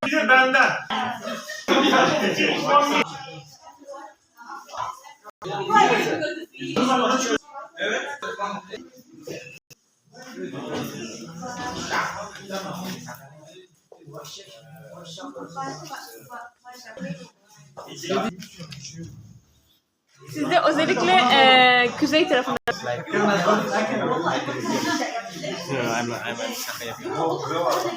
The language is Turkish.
Bir de benden. Evet. Sizde özellikle kuzey tarafında. I'm şaka yapıyorum.